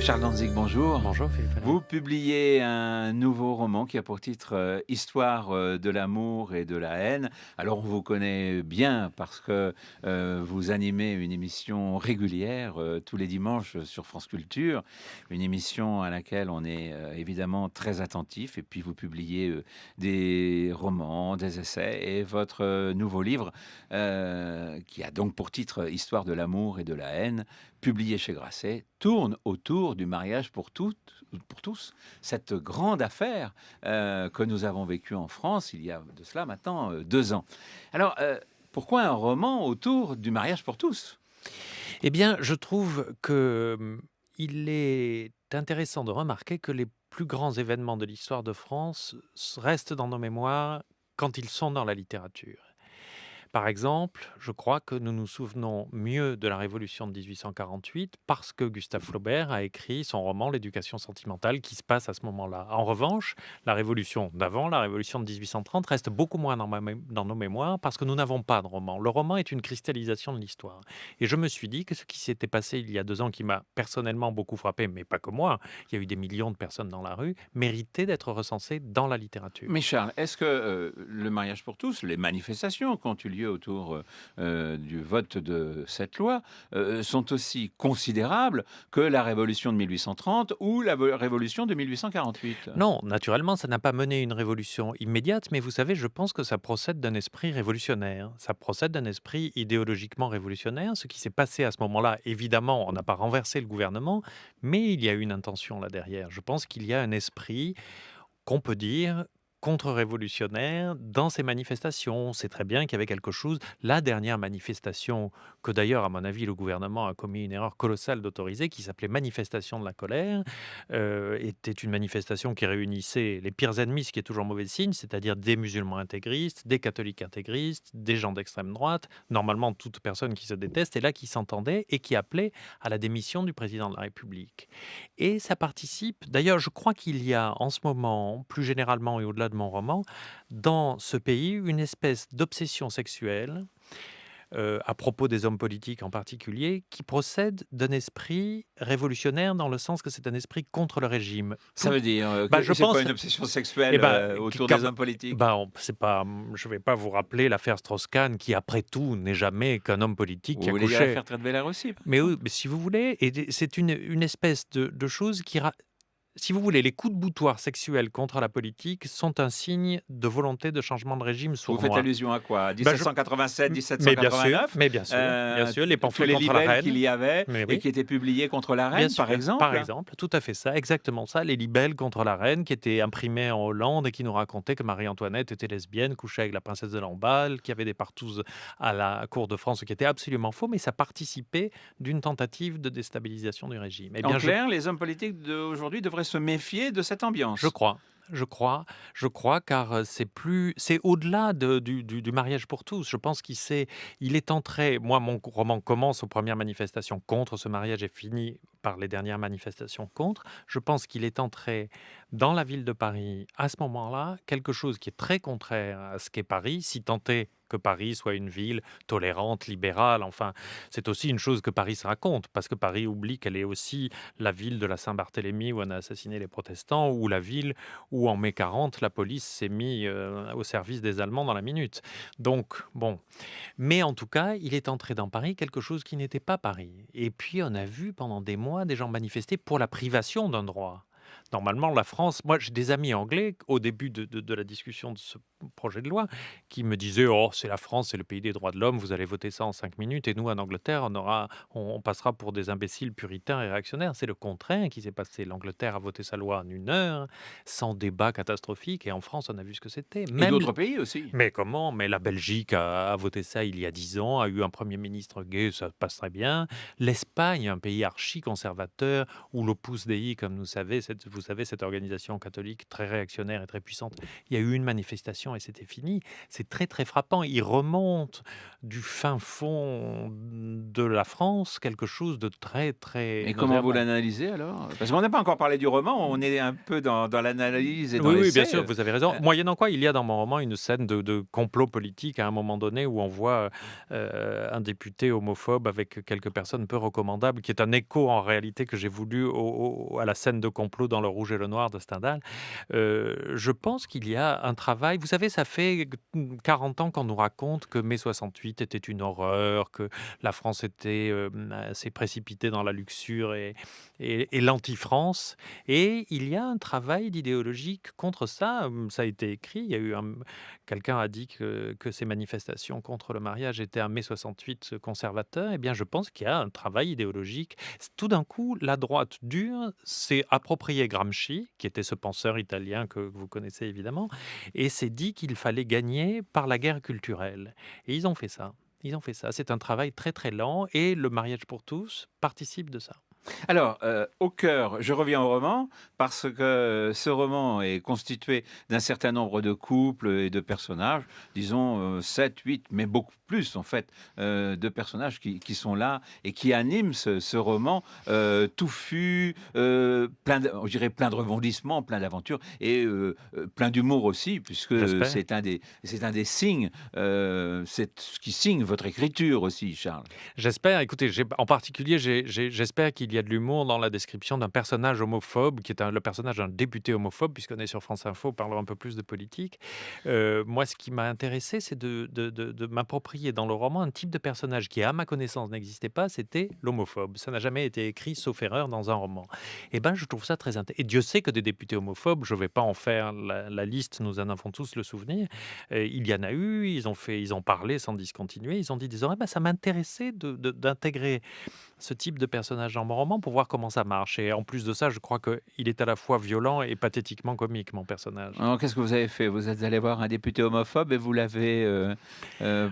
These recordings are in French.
Charles Danzig, bonjour. Bonjour Philippe Alain. Vous publiez un nouveau roman qui a pour titre Histoire de l'amour et de la haine. Alors on vous connaît bien parce que vous animez une émission régulière tous les dimanches sur France Culture, une émission à laquelle on est évidemment très attentif. Et puis vous publiez des romans, des essais et votre nouveau livre qui a donc pour titre Histoire de l'amour et de la haine, publié chez Grasset, tourne autour du mariage pour tous, cette grande affaire que nous avons vécue en France il y a de cela maintenant 2 ans. Alors, pourquoi un roman autour du mariage pour tous? Eh bien, je trouve que il est intéressant de remarquer que les plus grands événements de l'histoire de France restent dans nos mémoires quand ils sont dans la littérature. Par exemple, je crois que nous nous souvenons mieux de la Révolution de 1848 parce que Gustave Flaubert a écrit son roman L'éducation sentimentale qui se passe à ce moment-là. En revanche, la Révolution d'avant, la Révolution de 1830, reste beaucoup moins dans nos mémoires parce que nous n'avons pas de roman. Le roman est une cristallisation de l'histoire. Et je me suis dit que ce qui s'était passé il y a 2 ans, qui m'a personnellement beaucoup frappé, mais pas que moi, il y a eu des millions de personnes dans la rue, méritait d'être recensé dans la littérature. Mais Charles, est-ce que le mariage pour tous, les manifestations qui ont eu lieu autour du vote de cette loi, sont aussi considérables que la Révolution de 1830 ou la Révolution de 1848? Non, naturellement, ça n'a pas mené une révolution immédiate, mais vous savez, je pense que ça procède d'un esprit révolutionnaire. Ça procède d'un esprit idéologiquement révolutionnaire. Ce qui s'est passé à ce moment-là, évidemment, on n'a pas renversé le gouvernement, mais il y a une intention là derrière. Je pense qu'il y a un esprit qu'on peut dire contre-révolutionnaire dans ces manifestations. On sait très bien qu'il y avait quelque chose. La dernière manifestation, que d'ailleurs, à mon avis, le gouvernement a commis une erreur colossale d'autoriser, qui s'appelait Manifestation de la colère, était une manifestation qui réunissait les pires ennemis, ce qui est toujours mauvais signe, c'est-à-dire des musulmans intégristes, des catholiques intégristes, des gens d'extrême droite, normalement toute personne qui se déteste, et là qui s'entendait et qui appelait à la démission du président de la République. Et ça participe d'ailleurs, je crois qu'il y a en ce moment, plus généralement et au-delà de mon roman, dans ce pays, une espèce d'obsession sexuelle, à propos des hommes politiques en particulier, qui procède d'un esprit révolutionnaire dans le sens que c'est un esprit contre le régime. Ça veut dire Je c'est quoi pense une obsession eh sexuelle ben, autour quand des hommes politiques? on c'est pas, je vais pas vous rappeler l'affaire Strauss-Kahn qui, après tout, n'est jamais qu'un homme politique Vous qui a voulez dire couché. l'affaire Trentweller aussi, par Mais oui, exemple? mais si vous voulez, c'est une espèce de chose qui si vous voulez, les coups de boutoir sexuels contre la politique sont un signe de volonté de changement de régime Vous faites sournois. allusion à quoi? Ben, je 1787, mais bien sûr, 1789? bien sûr, les Tous pamphlets les contre la libelles qu'il reine, y avait mais et oui. qui étaient publiés contre la Bien reine, par sûr, par exemple? exemple, tout à fait ça, exactement ça, les libelles contre la reine qui étaient imprimés en Hollande et qui nous racontaient que Marie-Antoinette était lesbienne, couchait avec la princesse de Lamballe, qu'il y avait des partous à la cour de France, ce qui était absolument faux, mais ça participait d'une tentative de déstabilisation du régime. Eh En bien, clair, les hommes politiques d'aujourd'hui devraient se méfier de cette je ambiance. crois, je crois, car, c'est au-delà du mariage pour tous. Je pense il est entré, moi, mon roman commence aux premières manifestations contre ce mariage et finit par les dernières manifestations contre. Je pense qu'il est entré dans la ville de Paris, à ce moment-là, quelque chose qui est très contraire à ce qu'est Paris, si tant est que Paris soit une ville tolérante, libérale, enfin, c'est aussi une chose que Paris se raconte, parce que Paris oublie qu'elle est aussi la ville de la Saint-Barthélemy où on a assassiné les protestants, ou la ville où en mai 40, la police s'est mise au service des Allemands dans la minute. Donc, bon. Mais en tout cas, il est entré dans Paris quelque chose qui n'était pas Paris. Et puis, on a vu pendant des mois des gens manifester pour la privation d'un droit. Normalement, la France, moi j'ai des amis anglais au début de la discussion de ce projet de loi qui me disaient: «Oh, c'est la France, c'est le pays des droits de l'homme, vous allez voter ça en 5 minutes et nous, en Angleterre, on passera pour des imbéciles puritains et réactionnaires». C'est le contraire qui s'est passé. L'Angleterre a voté sa loi en 1 heure, sans débat catastrophique, et en France, on a vu ce que c'était. Et Même d'autres pays aussi. mais comment? Mais la Belgique a voté ça il y a 10 ans, a eu un premier ministre gay, ça passe très bien. L'Espagne, un pays archi-conservateur, où l'Opus Dei, comme vous savez, cette organisation catholique très réactionnaire et très puissante, il y a eu une manifestation ségrégation et c'était fini. C'est très, très frappant. Il remonte du fin fond de la France quelque chose de très, très Et comment vous nauséabond. l'analysez alors? Parce qu'on n'a pas encore parlé du roman, on est un peu dans l'analyse et dans Oui, oui, bien l'essai, sûr, vous avez raison. heu Moyennant quoi, il y a dans mon roman une scène de complot politique à un moment donné où on voit, un député homophobe avec quelques personnes peu recommandables, qui est un écho en réalité que j'ai voulu à la scène de complot dans Le Rouge et le Noir de Stendhal. Je pense qu'il y a un travail vous savez, ça fait 40 ans qu'on nous raconte que mai 68 était une horreur, que la France était, s'est précipitée dans la luxure et l'anti-France. Et il y a un travail d'idéologique contre ça. Ça a été écrit. Il y a eu quelqu'un a dit que ces manifestations contre le mariage étaient un mai 68 conservateur. Eh bien, je pense qu'il y a un travail idéologique. Tout d'un coup, la droite dure s'est approprié Gramsci, qui était ce penseur italien que vous connaissez évidemment, et s'est dit qu'il fallait gagner par la guerre culturelle. Et ils ont fait ça. Ils ont fait ça. C'est un travail très très lent et le mariage pour tous participe de ça. Alors, au cœur, je reviens au roman, parce que ce roman est constitué d'un certain nombre de couples et de personnages, disons 7, 8, mais beaucoup plus en fait, de personnages qui sont là et qui animent ce roman touffu, je dirais plein de rebondissements, plein d'aventures et plein d'humour aussi, puisque J'espère. c'est un des signes, c'est ce qui signe votre écriture aussi, Charles. J'espère, écoutez, en particulier, j'espère qu'il y a de l'humour dans la description d'un personnage homophobe, qui est le personnage d'un député homophobe, puisqu'on est sur France Info, parlons un peu plus de politique. Moi, ce qui m'a intéressé, c'est de m'approprier dans le roman un type de personnage qui, à ma connaissance, n'existait pas, c'était l'homophobe. Ça n'a jamais été écrit, sauf erreur, dans un roman. Et ben, je trouve ça très intéressant. Et Dieu sait que des députés homophobes, je ne vais pas en faire la liste, nous en avons tous le souvenir. Il y en a eu, ils ont parlé sans discontinuer, ils ont dit des oreilles, bah, ça m'intéressait d'intégrer ce type de personnage dans mon roman pour voir comment ça marche. Et en plus de ça, je crois qu'il est à la fois violent et pathétiquement comique, mon personnage. Alors, qu'est-ce que vous avez fait? Vous êtes allé voir un député homophobe et vous l'avez,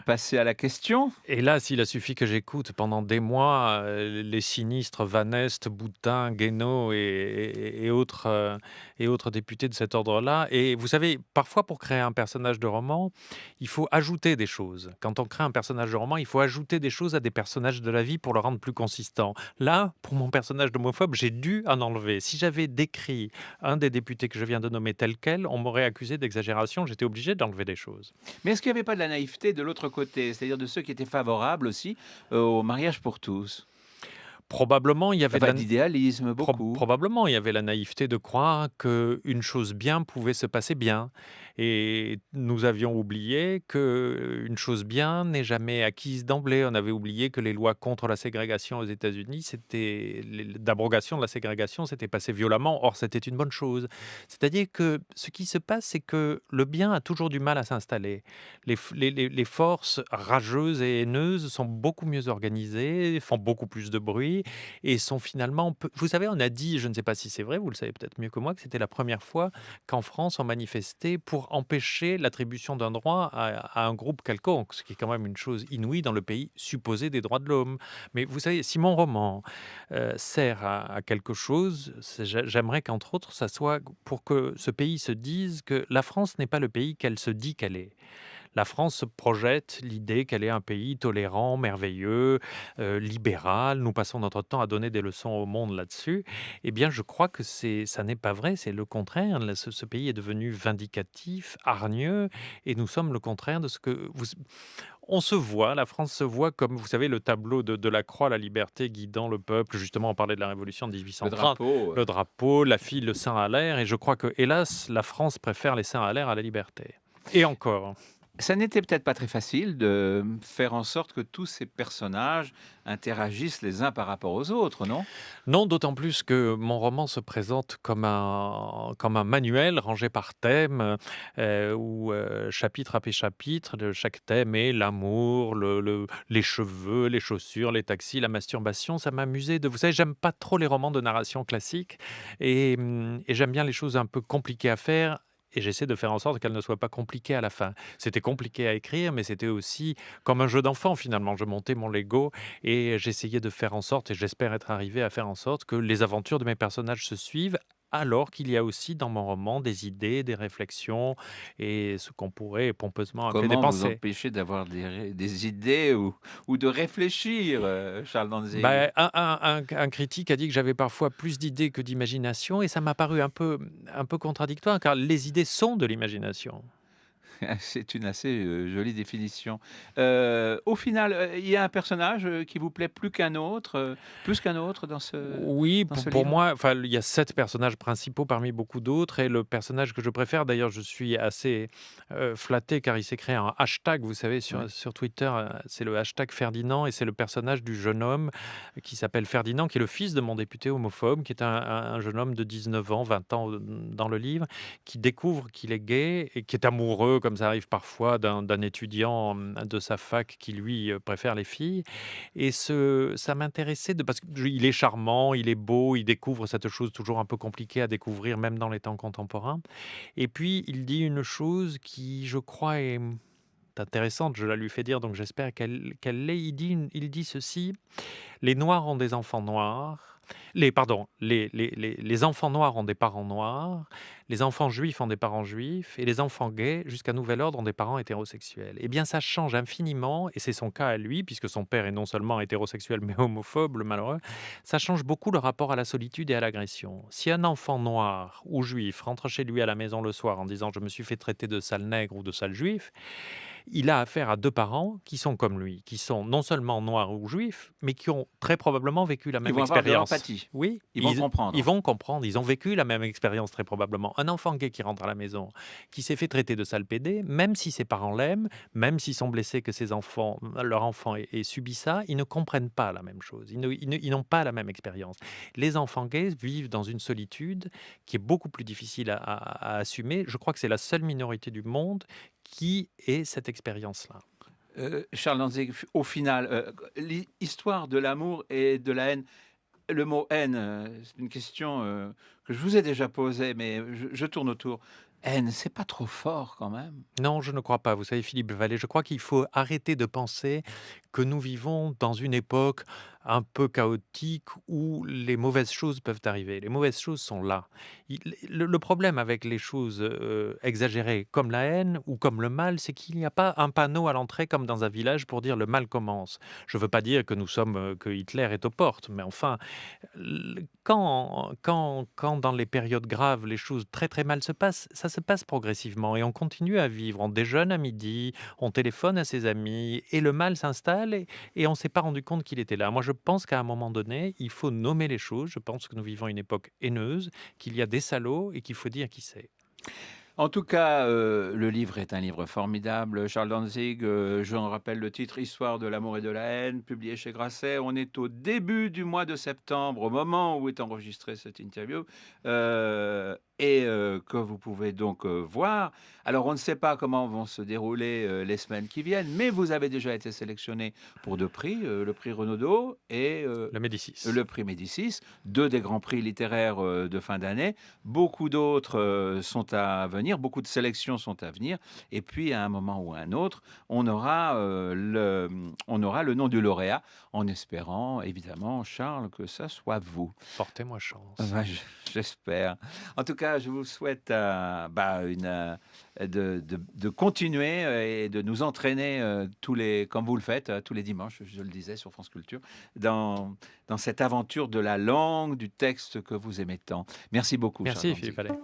passé à la question? Hélas, il a suffi que j'écoute pendant des mois les sinistres Van Est, Boutin, Guénaud et autres députés de cet ordre-là. Et vous savez, parfois pour créer un personnage de roman, il faut ajouter des choses. Quand on crée un personnage de roman, il faut ajouter des choses à des personnages de la vie pour le rendre plus consistant. Là, pour mon personnage d'homophobe, j'ai dû en enlever. Si j'avais décrit un des députés que je viens de nommer tel quel, on m'aurait accusé d'exagération. J'étais obligé d'enlever des choses. Mais est-ce qu'il n'y avait pas de la naïveté de l'autre côté? C'est-à-dire de ceux qui étaient favorables aussi, au mariage pour tous? Probablement, il y avait de Enfin, la d'idéalisme beaucoup. Probablement, il y avait la naïveté de croire qu'une chose bien pouvait se passer bien et nous avions oublié qu'une chose bien n'est jamais acquise d'emblée. On avait oublié que les lois contre la ségrégation aux États-Unis, c'était d'abrogation de la ségrégation, s'était passé violemment. Or, c'était une bonne chose. C'est-à-dire que ce qui se passe, c'est que le bien a toujours du mal à s'installer. Les forces rageuses et haineuses sont beaucoup mieux organisées, font beaucoup plus de bruit et sont finalement vous savez, on a dit, je ne sais pas si c'est vrai, vous le savez peut-être mieux que moi, que c'était la première fois qu'en France, on manifestait pour empêcher l'attribution d'un droit à un groupe quelconque, ce qui est quand même une chose inouïe dans le pays supposé des droits de l'homme. Mais vous savez, si mon roman, sert à quelque chose, j'aimerais qu'entre autres, ça soit pour que ce pays se dise que la France n'est pas le pays qu'elle se dit qu'elle est. La France se projette l'idée qu'elle est un pays tolérant, merveilleux, libéral. Nous passons notre temps à donner des leçons au monde là-dessus. Eh bien, je crois que ça n'est pas vrai, c'est le contraire. Là, ce pays est devenu vindicatif, hargneux, et nous sommes le contraire de ce que vous... On se voit, la France se voit comme, vous savez, le tableau de la croix, la liberté guidant le peuple. Justement, on parlait de la Révolution de Le 1830. drapeau, Le drapeau, la fille, le sein à l'air. Et je crois que, hélas, la France préfère les seins à l'air à la liberté. Et encore. ça n'était peut-être pas très facile de faire en sorte que tous ces personnages interagissent les uns par rapport aux autres, non? Non, d'autant plus que mon roman se présente comme un manuel rangé par thème, où, chapitre après chapitre, de chaque thème est l'amour, les cheveux, les chaussures, les taxis, la masturbation. Ça m'amusait de vous savez, j'aime pas trop les romans de narration classique et j'aime bien les choses un peu compliquées à faire et j'essaie de faire en sorte qu'elles ne soient pas compliquées à la fin. C'était compliqué à écrire, mais c'était aussi comme un jeu d'enfant finalement. Je montais mon Lego et j'essayais de faire en sorte, et j'espère être arrivé à faire en sorte que les aventures de mes personnages se suivent alors qu'il y a aussi dans mon roman des idées, des réflexions et ce qu'on pourrait pompeusement appeler des Comment vous pensées. empêcher d'avoir des idées ou de réfléchir, Charles Danzig? Bah, un critique a dit que j'avais parfois plus d'idées que d'imagination et ça m'a paru un peu contradictoire car les idées sont de l'imagination. C'est une assez, jolie définition. Au final, il y a un personnage, qui vous plaît plus qu'un autre Oui, dans ce pour livre? moi, enfin, il y a 7 personnages principaux parmi beaucoup d'autres et le personnage que je préfère d'ailleurs, je suis assez, flatté car il s'est créé un hashtag, vous savez, Oui. sur Twitter, c'est le hashtag Ferdinand et c'est le personnage du jeune homme qui s'appelle Ferdinand, qui est le fils de mon député homophobe, qui est un jeune homme de 19 ans, 20 ans, dans le livre, qui découvre qu'il est gay et qui est amoureux, comme ça arrive parfois, d'un étudiant, de sa fac qui lui, préfère les filles et ça m'intéressait de parce qu'il est charmant, il est beau, il découvre cette chose toujours un peu compliquée à découvrir même dans les temps contemporains et puis il dit une chose qui je crois est intéressante, je la lui fais dire donc j'espère qu'elle l'est. Il dit ceci: «Les noirs ont des enfants noirs, les enfants noirs ont des parents noirs, les enfants juifs ont des parents juifs et les enfants gays, jusqu'à nouvel ordre, ont des parents hétérosexuels». Eh bien, ça change infiniment et c'est son cas à lui, puisque son père est non seulement hétérosexuel, mais homophobe, le malheureux. Ça change beaucoup le rapport à la solitude et à l'agression. Si un enfant noir ou juif rentre chez lui à la maison le soir en disant: «Je me suis fait traiter de sale nègre» ou de sale juif, il a affaire à 2 parents qui sont comme lui, qui sont non seulement noirs ou juifs, mais qui ont très probablement vécu la Ils même vont avoir de expérience. l'empathie. Oui, Ils vont ils comprendre. vont comprendre, ils ont vécu la même expérience très probablement. Un enfant gay qui rentre à la maison, qui s'est fait traiter de sale pédé, même si ses parents l'aiment, même s'ils sont blessés que leur enfant ait subi ça, ils ne comprennent pas la même chose. Ils n'ont pas la même expérience. Les enfants gays vivent dans une solitude qui est beaucoup plus difficile à assumer. Je crois que c'est la seule minorité du monde qui ait cette expérience-là. Charles Danzig, au final, l'histoire de l'amour et de la haine, le mot haine, c'est une question, que je vous ai déjà posée, mais je tourne autour. Haine, c'est pas trop fort quand même? Non, je ne crois pas. Vous savez, Philippe Vallée, je crois qu'il faut arrêter de penser que nous vivons dans une époque un peu chaotique où les mauvaises choses peuvent arriver. Les mauvaises choses sont là. Le problème avec les choses exagérées comme la haine ou comme le mal, c'est qu'il n'y a pas un panneau à l'entrée comme dans un village pour dire le mal commence. Je ne veux pas dire que que Hitler est aux portes, mais enfin, quand dans les périodes graves, les choses très très mal se passent, ça se passe progressivement et on continue à vivre. On déjeune à midi, on téléphone à ses amis et le mal s'installe et on ne s'est pas rendu compte qu'il était là. Moi, je pense qu'à un moment donné, il faut nommer les choses. Je pense que nous vivons une époque haineuse, qu'il y a des salauds et qu'il faut dire qui c'est. En tout cas, le livre est un livre formidable. Charles Danzig, je rappelle le titre Histoire de l'amour et de la haine, publié chez Grasset. On est au début du mois de septembre, au moment où est enregistrée cette interview, que vous pouvez donc voir. Alors, on ne sait pas comment vont se dérouler les semaines qui viennent, mais vous avez déjà été sélectionné pour 2 prix, le prix Renaudot et Le Médicis. le prix Médicis, 2 des grands prix littéraires de fin d'année. Beaucoup d'autres sont à venir, beaucoup de sélections sont à venir. Et puis, à un moment ou à un autre, on aura le nom du lauréat, en espérant, évidemment, Charles, que ça soit vous. Portez-moi chance. Ouais, j'espère. En tout cas, je vous souhaite de continuer et de nous entraîner comme vous le faites tous les dimanches, je le disais sur France Culture, dans cette aventure de la langue, du texte que vous aimez tant. Merci beaucoup, Charles Merci, Philippe Danzig. Vallée.